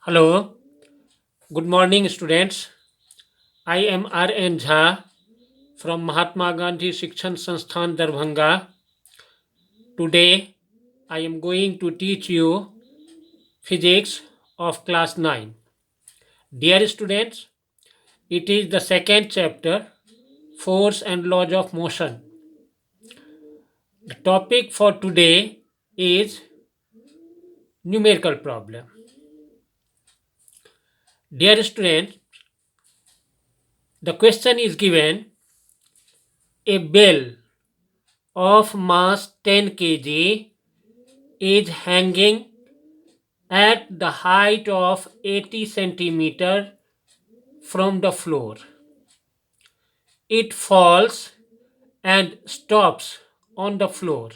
Hello, good morning, students. I am R.N. Jha from Mahatma Gandhi Shikshan Sansthan Darbhanga. Today, I am going to teach you physics of class 9. Dear students, it is the second chapter, Force and Laws of Motion. The topic for today is numerical problem. Dear students, the question is given: a bell of mass 10 kg is hanging at the height of 80 centimeter from the floor. It falls and stops on the floor.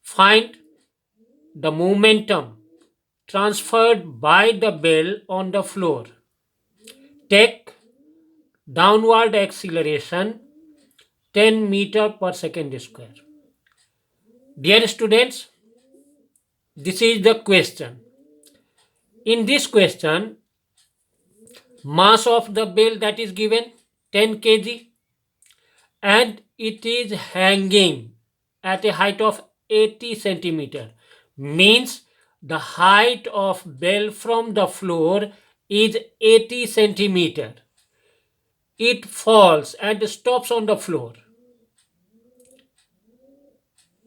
Find the momentum transferred by the bell on the floor. Take downward acceleration 10 meter per second square. Dear students, this is the question. In this question, mass of the bell that is given 10 kg and it is hanging at a height of 80 centimeter, means the height of bell from the floor is 80 centimeter. It falls and stops on the floor.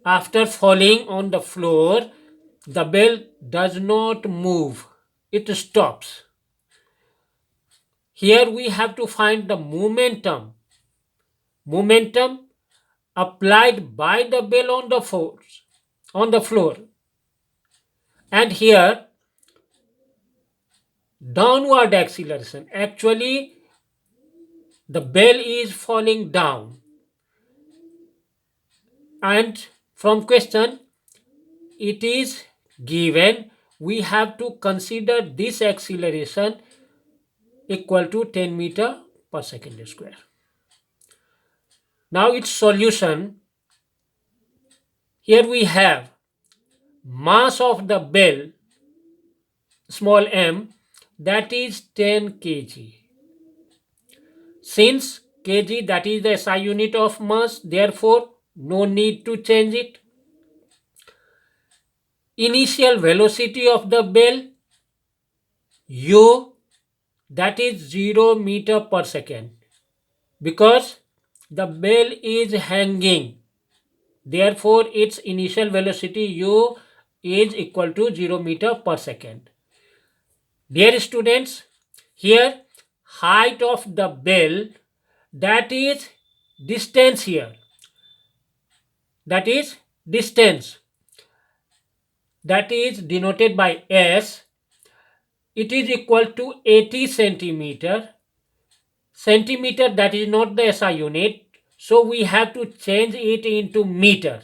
After falling on the floor, the bell does not move, it stops. Here we have to find the momentum applied by the bell on the force on the floor. And here downward acceleration, actually the bell is falling down, and from question it is given we have to consider this acceleration equal to 10 meter per second square. Now its solution: here we have mass of the bell small m, that is 10 kg. Since kg, that is the SI unit of mass, therefore no need to change it. Initial velocity of the bell u, that is 0 meter per second, because the bell is hanging, therefore its initial velocity u is equal to 0 meter per second. Dear students, here height of the bell, that is distance here, that is distance, that is denoted by s. It is equal to 80 centimeter. Centimeter, that is not the SI unit, so we have to change it into meter,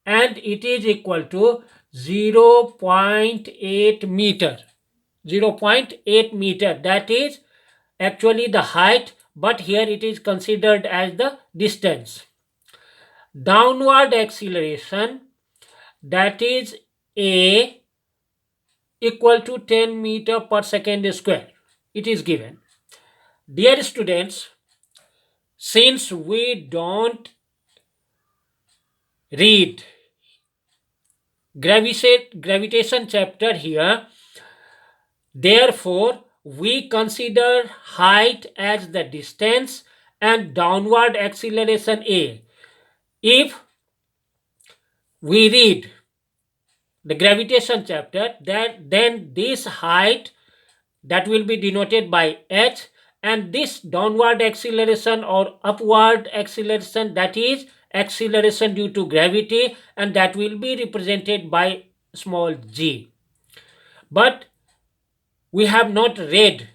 and it is equal to 0.8 meter. 0.8 meter, that is actually the height, but here it is considered as the distance. Downward acceleration, that is a, equal to 10 meter per second square, it is given. Dear students, since we don't read gravitation chapter here, therefore we consider height as the distance and downward acceleration a. If we read the gravitation chapter, then this height, that will be denoted by h, and this downward acceleration or upward acceleration, that is acceleration due to gravity, and that will be represented by small g. But we have not read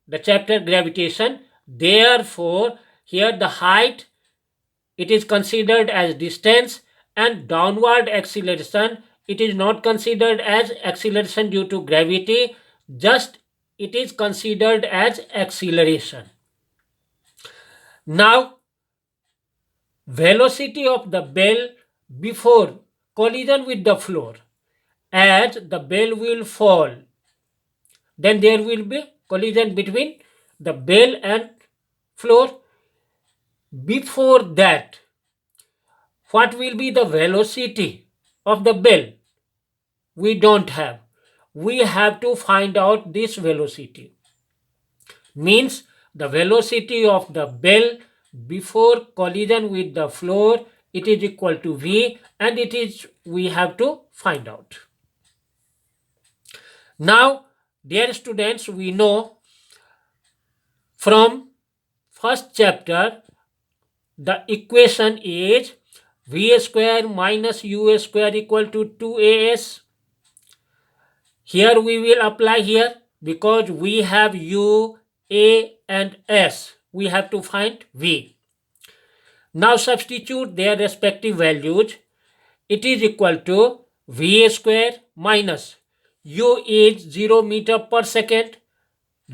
the chapter gravitation, therefore here the height, it is considered as distance, and downward acceleration, it is not considered as acceleration due to gravity, just it is considered as acceleration. Now velocity of the bell before collision with the floor, as the bell will fall, then there will be collision between the bell and floor. Before that, what will be the velocity of the bell? We don't have. We have to find out this velocity. Means the velocity of the bell before collision with the floor, it is equal to v, and it is we have to find out. Now, dear students, we know from first chapter the equation is v square minus u square equal to 2as. Here we will apply here because we have u, a and s. We have to find v. Now substitute their respective values. It is equal to v square minus u is 0 meter per second.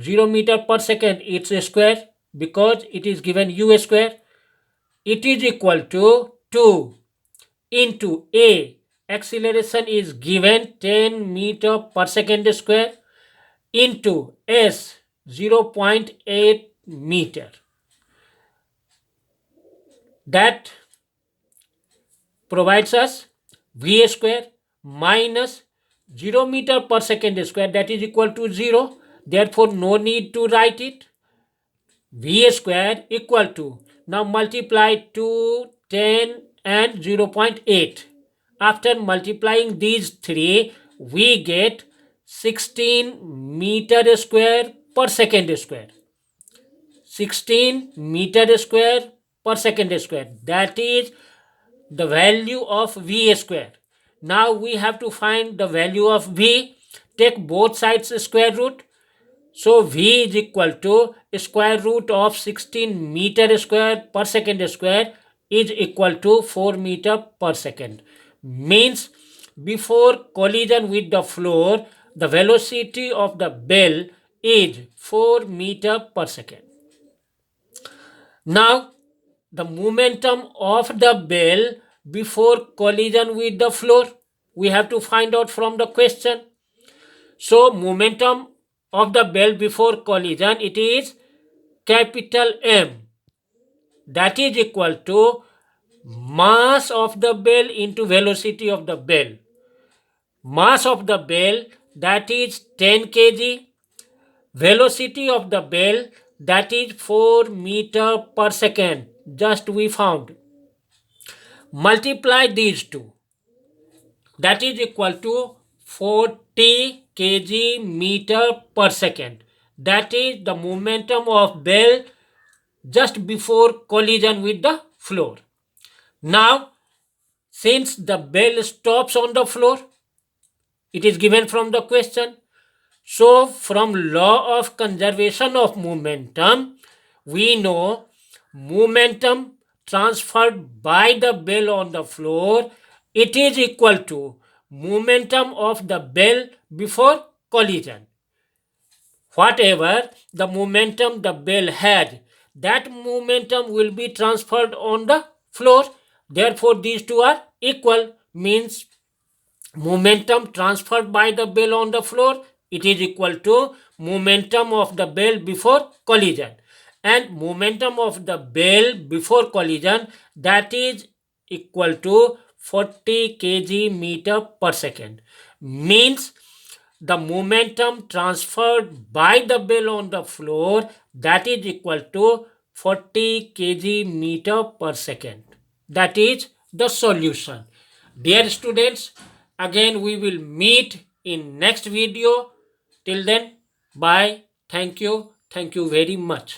0 meter per second, it's a square because it is given u square. It is equal to 2 into a, acceleration is given 10 meter per second square, into s, 0.8 meter. That provides us v square minus 0 meter per second square, that is equal to 0. Therefore, no need to write it. V square equal to, now multiply 2, 10 and 0.8. After multiplying these three, we get 16 meter square per second square. 16 meter square per second square. That is the value of v square. Now we have to find the value of v. Take both sides square root. So v is equal to square root of 16 meter square per second square is equal to 4 meter per second. Means before collision with the floor, the velocity of the bell is 4 meter per second. Now the momentum of the bell before collision with the floor, we have to find out from the question. So momentum of the bell before collision, it is capital M, that is equal to mass of the bell into velocity of the bell. Mass of the bell, that is 10 kg. Velocity of the bell, that is 4 meter per second. Just we found. Multiply these two. That is equal to 40 kg meter per second. That is the momentum of bell just before collision with the floor. Now, since the bell stops on the floor, it is given from the question. So, from law of conservation of momentum, we know momentum transferred by the bell on the floor, it is equal to momentum of the bell before collision. Whatever the momentum the bell had, that momentum will be transferred on the floor. Therefore, these two are equal, means momentum transferred by the bell on the floor, it is equal to momentum of the bell before collision. And momentum of the bell before collision, that is equal to 40 kg meter per second. Means the momentum transferred by the bell on the floor, that is equal to 40 kg meter per second. That is the solution. Dear students, again we will meet in next video. Till then, bye. Thank you. Thank you very much.